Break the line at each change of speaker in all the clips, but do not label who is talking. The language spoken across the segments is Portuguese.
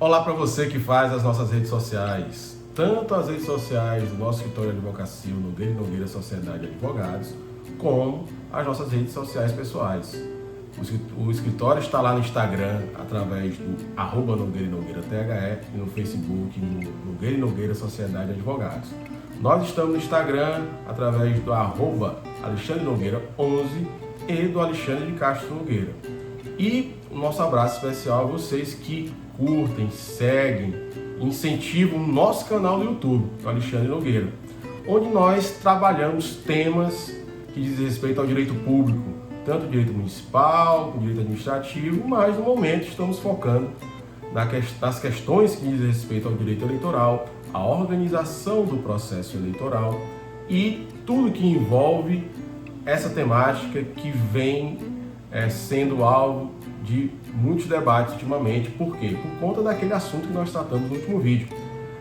Olá para você que faz as nossas redes sociais, tanto as redes sociais do nosso escritório de advocacia, o Nogueira e Nogueira Sociedade de Advogados, como as nossas redes sociais pessoais. O escritório está lá no Instagram, através do @Nogueira e Nogueira THE, e no Facebook, no Nogueira e Nogueira Sociedade de Advogados. Nós estamos no Instagram, através do @Alexandre Nogueira 11 e do Alexandre de Castro Nogueira. E o nosso abraço especial a vocês que curtem, seguem, incentivam o nosso canal no YouTube, o Alexandre Nogueira, onde nós trabalhamos temas que dizem respeito ao direito público, tanto o direito municipal, o direito administrativo, mas no momento estamos focando nas questões que dizem respeito ao direito eleitoral, a organização do processo eleitoral e tudo que envolve essa temática que vem sendo alvo de muitos debates ultimamente. Por quê? Por conta daquele assunto que nós tratamos no último vídeo,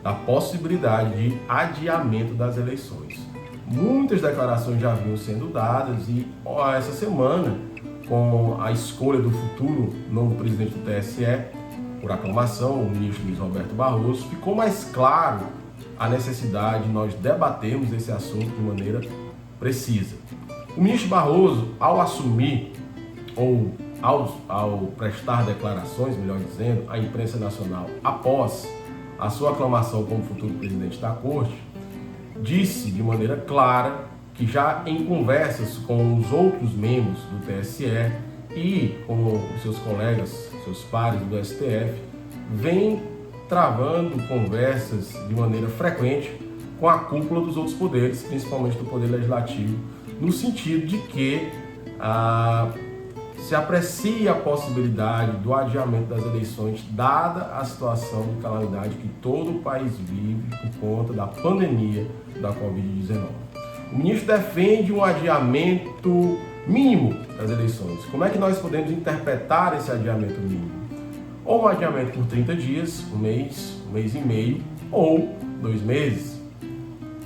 da possibilidade de adiamento das eleições. Muitas declarações já vinham sendo dadas e essa semana, com a escolha do futuro novo presidente do TSE, por aclamação, o ministro Luiz Roberto Barroso, ficou mais claro a necessidade de nós debatermos esse assunto de maneira precisa. O ministro Barroso, ao assumir, ou ao prestar declarações, melhor dizendo, à imprensa nacional após a sua aclamação como futuro presidente da Corte, disse de maneira clara que já em conversas com os outros membros do TSE e com os seus colegas, seus pares do STF, vem travando conversas de maneira frequente com a cúpula dos outros poderes, principalmente do Poder Legislativo, no sentido de que se aprecia a possibilidade do adiamento das eleições, dada a situação de calamidade que todo o país vive por conta da pandemia da Covid-19. O ministro defende um adiamento mínimo das eleições. Como é que nós podemos interpretar esse adiamento mínimo? Ou um adiamento por 30 dias, um mês e meio, ou 2 meses.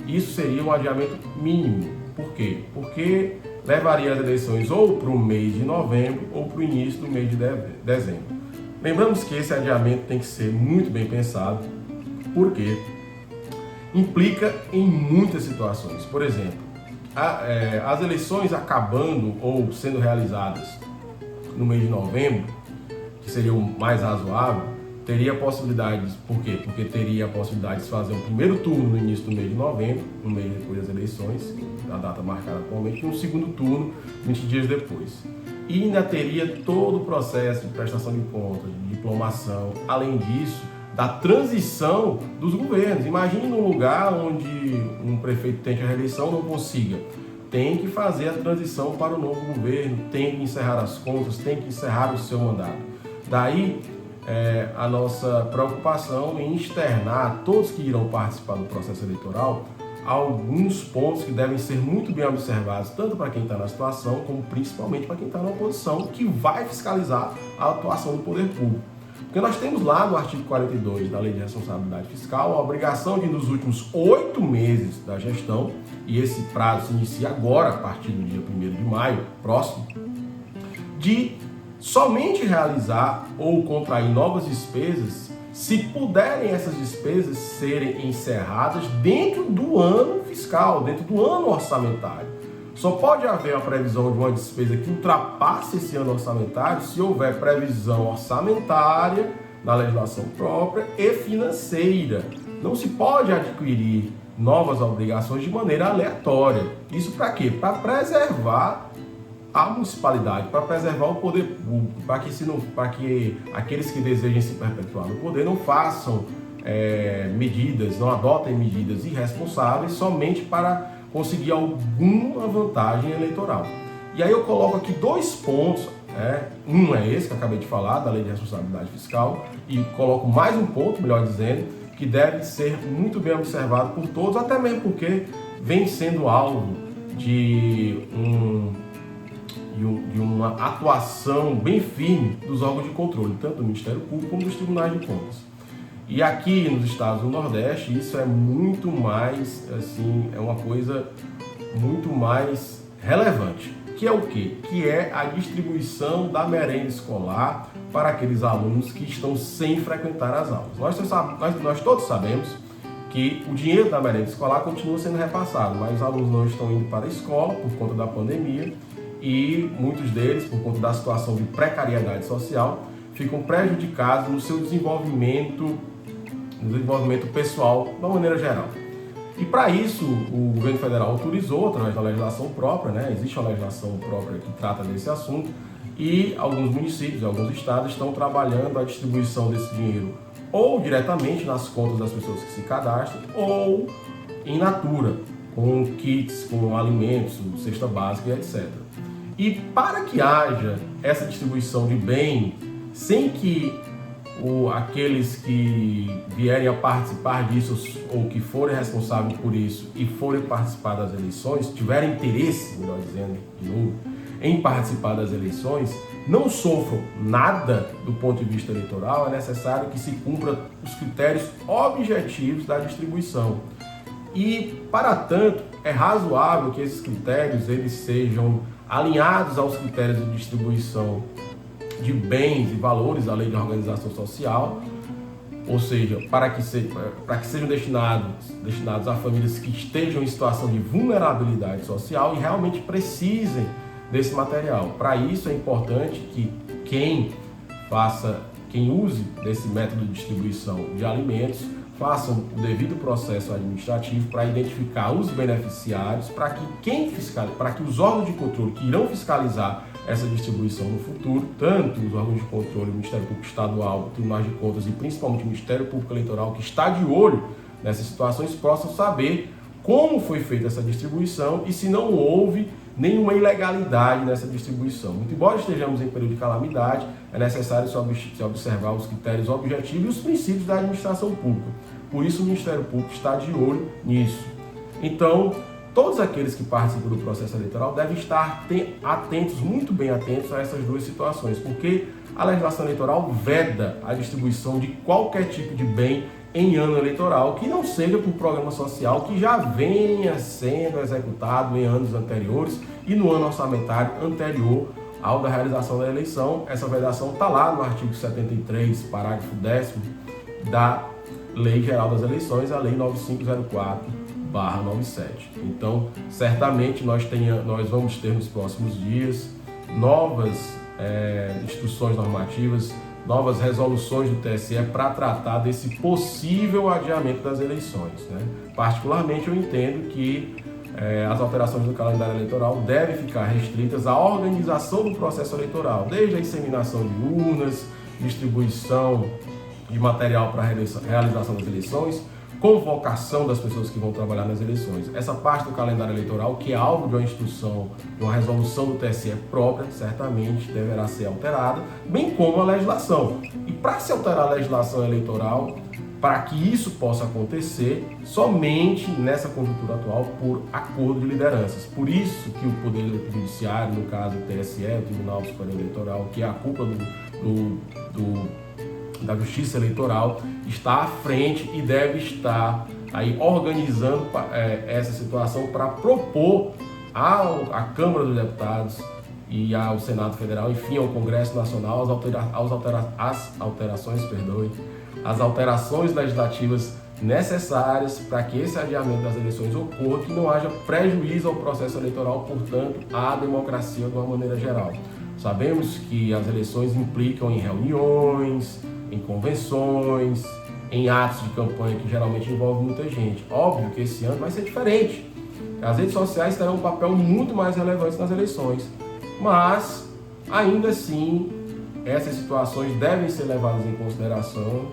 Isso seria um adiamento mínimo. Por quê? Porque levaria as eleições ou para o mês de novembro ou para o início do mês de dezembro. Lembramos que esse adiamento tem que ser muito bem pensado, porque implica em muitas situações. Por exemplo, as eleições acabando ou sendo realizadas no mês de novembro, que seria o mais razoável, teria possibilidades. Por quê? Porque teria a possibilidade de fazer um primeiro turno no início do mês de novembro, um mês depois das eleições, a data marcada atualmente, e um segundo turno 20 dias depois. E ainda teria todo o processo de prestação de contas, de diplomação, além disso, da transição dos governos. Imagine num lugar onde um prefeito tente a reeleição não consiga. Tem que fazer a transição para o novo governo, tem que encerrar as contas, tem que encerrar o seu mandato. Daí a nossa preocupação em externar a todos que irão participar do processo eleitoral alguns pontos que devem ser muito bem observados, tanto para quem está na situação, como principalmente para quem está na oposição, que vai fiscalizar a atuação do poder público. Porque nós temos lá no artigo 42 da Lei de Responsabilidade Fiscal a obrigação de, nos últimos 8 meses da gestão, e esse prazo se inicia agora, a partir do dia 1º de maio, próximo, de somente realizar ou contrair novas despesas se puderem essas despesas serem encerradas dentro do ano fiscal, dentro do ano orçamentário. Só pode haver a previsão de uma despesa que ultrapasse esse ano orçamentário se houver previsão orçamentária na legislação própria e financeira. Não se pode adquirir novas obrigações de maneira aleatória. Isso para quê? Para preservar a municipalidade, para preservar o poder público, para que aqueles que desejem se perpetuar no poder não façam não adotem medidas irresponsáveis somente para conseguir alguma vantagem eleitoral. E aí eu coloco aqui 2 pontos, um é esse que eu acabei de falar, da Lei de Responsabilidade Fiscal, e coloco mais um ponto, melhor dizendo, que deve ser muito bem observado por todos, até mesmo porque vem sendo alvo de uma atuação bem firme dos órgãos de controle, tanto do Ministério Público como dos Tribunais de Contas. E aqui nos estados do Nordeste, isso é muito mais, é uma coisa muito mais relevante. que é o quê? Que é a distribuição da merenda escolar para aqueles alunos que estão sem frequentar as aulas. Nós todos sabemos que o dinheiro da merenda escolar continua sendo repassado, mas os alunos não estão indo para a escola por conta da pandemia e muitos deles, por conta da situação de precariedade social, ficam prejudicados no seu desenvolvimento pessoal, de uma maneira geral. E para isso, o governo federal autorizou, através da legislação própria, existe uma legislação própria que trata desse assunto, e alguns municípios, alguns estados estão trabalhando a distribuição desse dinheiro ou diretamente nas contas das pessoas que se cadastram, ou in natura, com kits, com alimentos, cesta básica e etc. E para que haja essa distribuição de bem, sem que aqueles que vierem a participar disso ou que forem responsáveis por isso e forem participar das eleições, tiverem interesse, melhor dizendo, de novo, em participar das eleições, não sofram nada do ponto de vista eleitoral, é necessário que se cumpra os critérios objetivos da distribuição. E, para tanto, é razoável que esses critérios eles sejam alinhados aos critérios de distribuição de bens e valores da Lei de Organização Social, ou seja, para que sejam destinados a famílias que estejam em situação de vulnerabilidade social e realmente precisem desse material. Para isso é importante que quem use desse método de distribuição de alimentos façam o devido processo administrativo para identificar os beneficiários, para que os órgãos de controle que irão fiscalizar essa distribuição no futuro, tanto os órgãos de controle, o Ministério Público Estadual, o Tribunal de Contas e principalmente o Ministério Público Eleitoral, que está de olho nessas situações, possam saber como foi feita essa distribuição e se não houve nenhuma ilegalidade nessa distribuição. Muito embora estejamos em período de calamidade, é necessário se observar os critérios objetivos e os princípios da administração pública. Por isso o Ministério Público está de olho nisso. Então, todos aqueles que participam do processo eleitoral devem estar atentos, muito bem atentos a essas duas situações, porque a legislação eleitoral veda a distribuição de qualquer tipo de bem em ano eleitoral, que não seja por programa social que já venha sendo executado em anos anteriores e no ano orçamentário anterior ao da realização da eleição. Essa vedação está lá no artigo 73, parágrafo 10º da Lei Geral das Eleições, a Lei 9504/97. Então, certamente nós vamos ter nos próximos dias novas instruções normativas, novas resoluções do TSE para tratar desse possível adiamento das eleições. Particularmente, eu entendo que as alterações do calendário eleitoral devem ficar restritas à organização do processo eleitoral, desde a inseminação de urnas, distribuição de material para a realização das eleições, convocação das pessoas que vão trabalhar nas eleições. Essa parte do calendário eleitoral, que é alvo de uma instrução, de uma resolução do TSE própria, certamente deverá ser alterada, bem como a legislação. E para se alterar a legislação eleitoral, para que isso possa acontecer, somente nessa conjuntura atual, por acordo de lideranças. Por isso que o Poder Judiciário, no caso o TSE, o Tribunal Superior Eleitoral, que é a cúpula da Justiça Eleitoral, está à frente e deve estar aí organizando essa situação para propor à Câmara dos Deputados e ao Senado Federal, enfim, ao Congresso Nacional, as alterações legislativas necessárias para que esse adiamento das eleições ocorra, que não haja prejuízo ao processo eleitoral, portanto, à democracia de uma maneira geral. Sabemos que as eleições implicam em reuniões, em convenções, em atos de campanha que geralmente envolvem muita gente. Óbvio que esse ano vai ser diferente. As redes sociais terão um papel muito mais relevante nas eleições, mas ainda assim essas situações devem ser levadas em consideração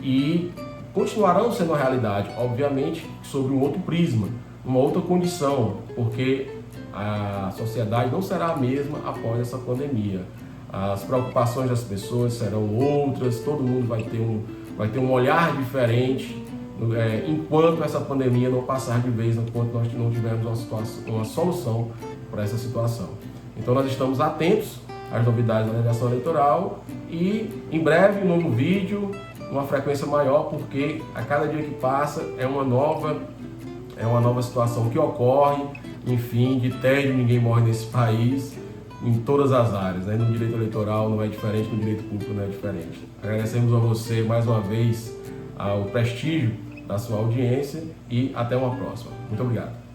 e continuarão sendo uma realidade, obviamente, sob um outro prisma, uma outra condição, porque a sociedade não será a mesma após essa pandemia. As preocupações das pessoas serão outras, todo mundo vai ter um olhar diferente enquanto essa pandemia não passar de vez, enquanto nós não tivermos uma solução para essa situação. Então nós estamos atentos às novidades da legislação eleitoral e em breve um novo vídeo, uma frequência maior, porque a cada dia que passa é uma nova situação que ocorre, enfim, de tédio ninguém morre nesse país, em todas as áreas, né? No direito eleitoral não é diferente, no direito público não é diferente. Agradecemos a você mais uma vez o prestígio da sua audiência e até uma próxima. Muito obrigado.